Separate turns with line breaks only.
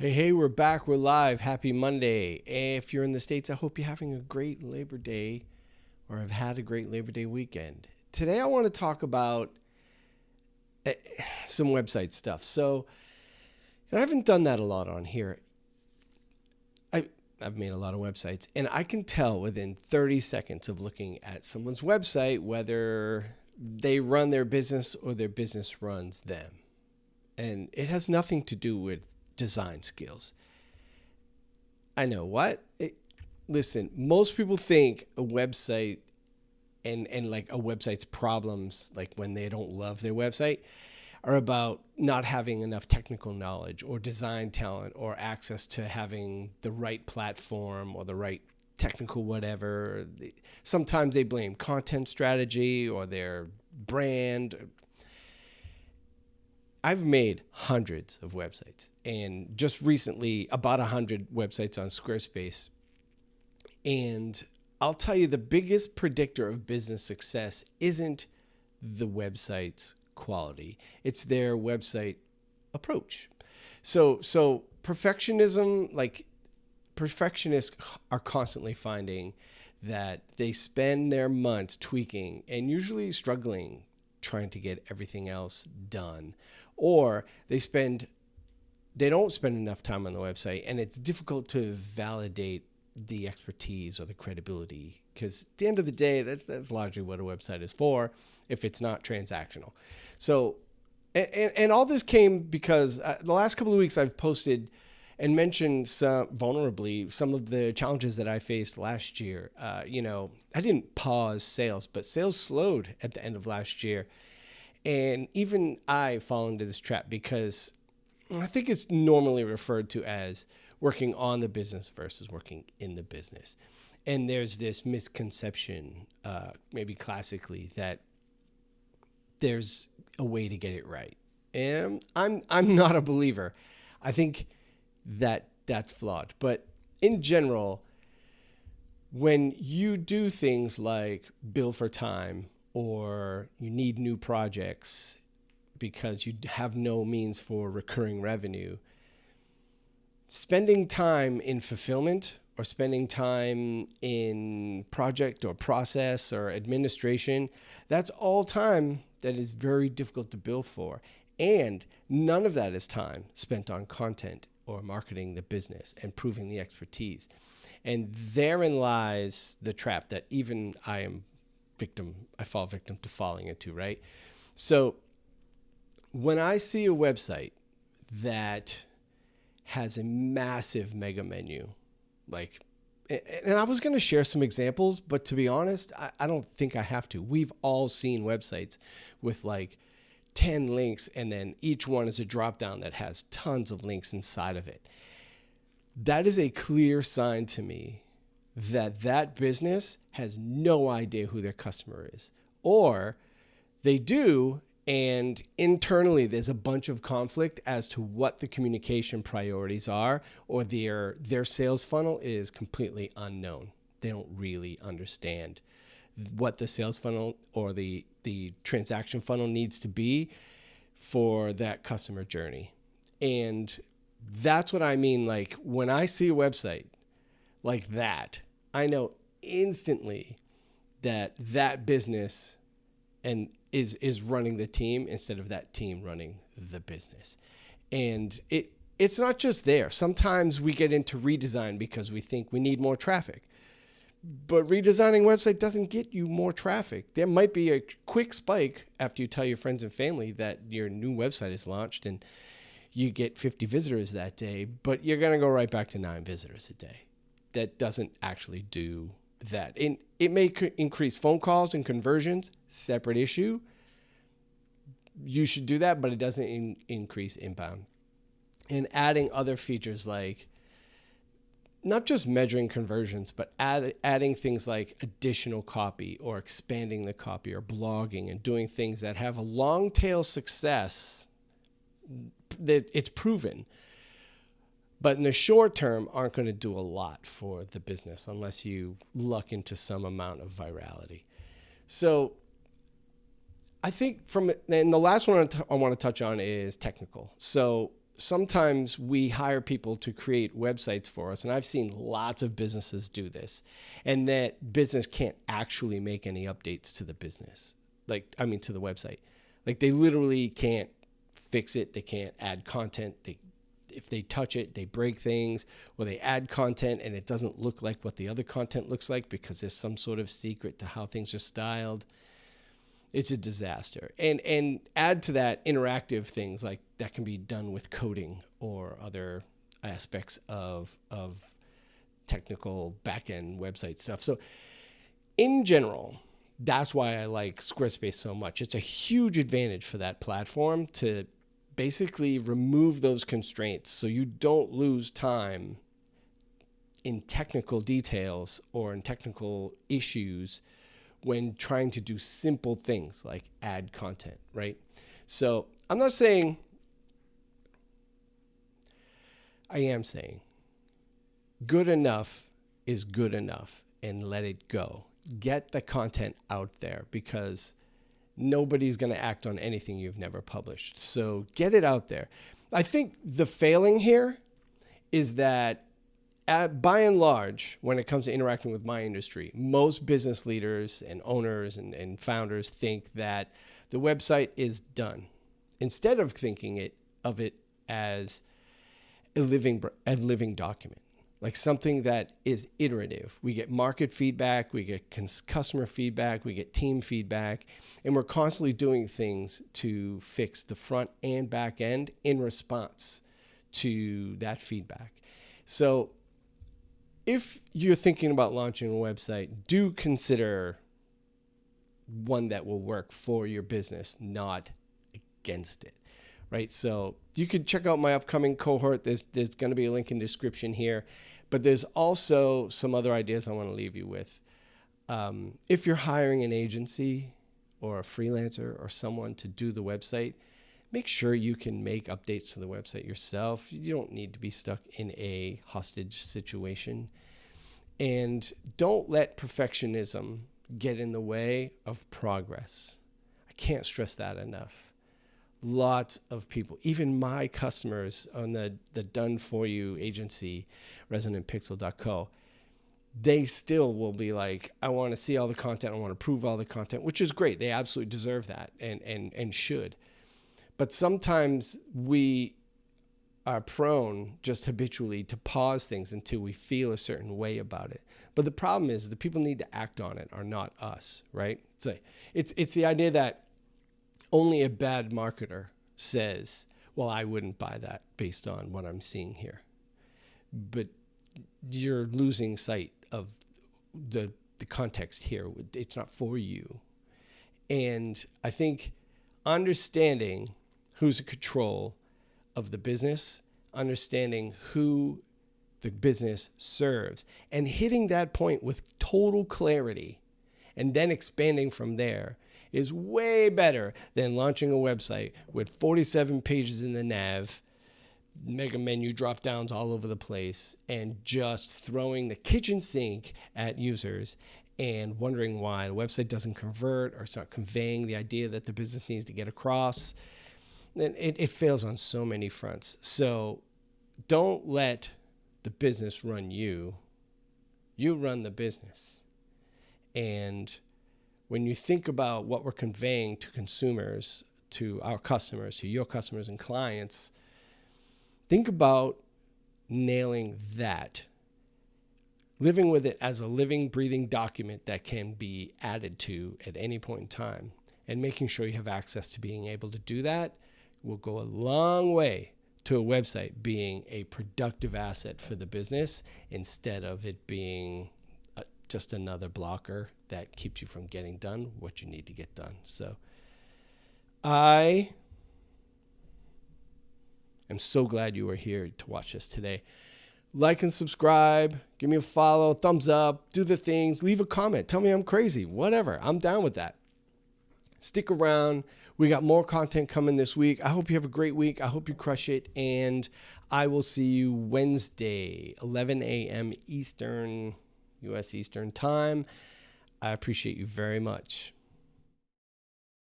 Hey, we're back. We're live. Happy Monday. If you're in the States, I hope you're having a great Labor Day or have had a great Labor Day weekend. Today, I want to talk about some website stuff. I haven't done that a lot on here. I've made a lot of websites, and I can tell within 30 seconds of looking at someone's website whether they run their business or their business runs them. And it has nothing to do with design skills. I know what? Listen, most people think a website and like a website's problems, like when they don't love their website, are about not having enough technical knowledge or design talent or access to having the right platform or the right technical whatever. Sometimes they blame content strategy or their brand. I've made hundreds of websites, and just recently about 100 websites on Squarespace. And I'll tell you, the biggest predictor of business success isn't the website's quality. It's their website approach. So perfectionism, like perfectionists are constantly finding that they spend their months tweaking and usually struggling trying to get everything else done. Or they don't spend enough time on the website, and it's difficult to validate the expertise or the credibility, because at the end of the day, that's largely what a website is for if it's not transactional. So, and all this came because the last couple of weeks I've posted and mentioned vulnerably some of the challenges that I faced last year. I didn't pause sales, but sales slowed at the end of last year. And even I fall into this trap because I think it's normally referred to as working on the business versus working in the business. And there's this misconception, maybe classically, that there's a way to get it right. And I'm not a believer. I think that that's flawed. But in general, when you do things like bill for time, or you need new projects because you have no means for recurring revenue, spending time in fulfillment or spending time in project or process or administration, that's all time that is very difficult to bill for. And none of that is time spent on content or marketing the business and proving the expertise. And therein lies the trap that even I fall victim to falling into, right? So when I see a website that has a massive mega menu, and I was going to share some examples, but to be honest, I don't think I have to. We've all seen websites with like 10 links, and then each one is a drop down that has tons of links inside of it. That is a clear sign to me that business has no idea who their customer is. Or they do, and internally there's a bunch of conflict as to what the communication priorities are, or their sales funnel is completely unknown. They don't really understand what the sales funnel or the transaction funnel needs to be for that customer journey. And that's what I mean. Like when I see a website like that, I know instantly that business and is running the team instead of that team running the business. And it's not just there. Sometimes we get into redesign because we think we need more traffic. But redesigning a website doesn't get you more traffic. There might be a quick spike after you tell your friends and family that your new website is launched and you get 50 visitors that day, but you're going to go right back to 9 visitors a day. That doesn't actually do that. And it may increase phone calls and conversions, separate issue. You should do that, but it doesn't increase inbound. And adding other features like not just measuring conversions, but adding things like additional copy or expanding the copy or blogging and doing things that have a long tail success that it's proven, but in the short term aren't going to do a lot for the business unless you luck into some amount of virality. So I think and the last one I want to touch on is technical. So sometimes we hire people to create websites for us, and I've seen lots of businesses do this, and that business can't actually make any updates to the business. To the website. Like, they literally can't fix it. They can't add content. If they touch it, they break things, or they add content and it doesn't look like what the other content looks like because there's some sort of secret to how things are styled. It's a disaster. And add to that interactive things like that can be done with coding or other aspects of technical back-end website stuff. So in general, that's why I like Squarespace so much. It's a huge advantage for that platform to basically remove those constraints so you don't lose time in technical details or in technical issues when trying to do simple things like add content, right? So I am saying good enough is good enough, and let it go. Get the content out there, because nobody's going to act on anything you've never published. So get it out there. I think the failing here is that by and large, when it comes to interacting with my industry, most business leaders and owners and founders think that the website is done, instead of thinking of it as a living document, like something that is iterative. We get market feedback, we get customer feedback, we get team feedback, and we're constantly doing things to fix the front and back end in response to that feedback. So if you're thinking about launching a website, do consider one that will work for your business, not against it, right? So you could check out my upcoming cohort. There's going to be a link in the description here, but there's also some other ideas I want to leave you with. If you're hiring an agency or a freelancer or someone to do the website, make sure you can make updates to the website yourself. You don't need to be stuck in a hostage situation. And don't let perfectionism get in the way of progress. I can't stress that enough. Lots of people, even my customers on the done for you agency, resonantpixel.co, they still will be like, I want to see all the content. I want to prove all the content, which is great. They absolutely deserve that and should. But sometimes we are prone just habitually to pause things until we feel a certain way about it. But the problem is the people need to act on it are not us, right? So it's the idea that only a bad marketer says, well, I wouldn't buy that based on what I'm seeing here. But you're losing sight of the context here. It's not for you. And I think understanding who's in control of the business, understanding who the business serves, and hitting that point with total clarity and then expanding from there is way better than launching a website with 47 pages in the nav, mega menu drop downs all over the place, and just throwing the kitchen sink at users and wondering why the website doesn't convert or it's not conveying the idea that the business needs to get across. And it fails on so many fronts. So don't let the business run you. You run the business. And when you think about what we're conveying to consumers, to our customers, to your customers and clients, think about nailing that. Living with it as a living, breathing document that can be added to at any point in time, and making sure you have access to being able to do that will go a long way to a website being a productive asset for the business instead of it being just another blocker that keeps you from getting done what you need to get done. So I am so glad you were here to watch this today. Like and subscribe, give me a follow, thumbs up, do the things, leave a comment, tell me I'm crazy, whatever. I'm down with that. Stick around. We got more content coming this week. I hope you have a great week. I hope you crush it. And I will see you Wednesday, 11 a.m. Eastern, U.S. Eastern time. I appreciate you very much.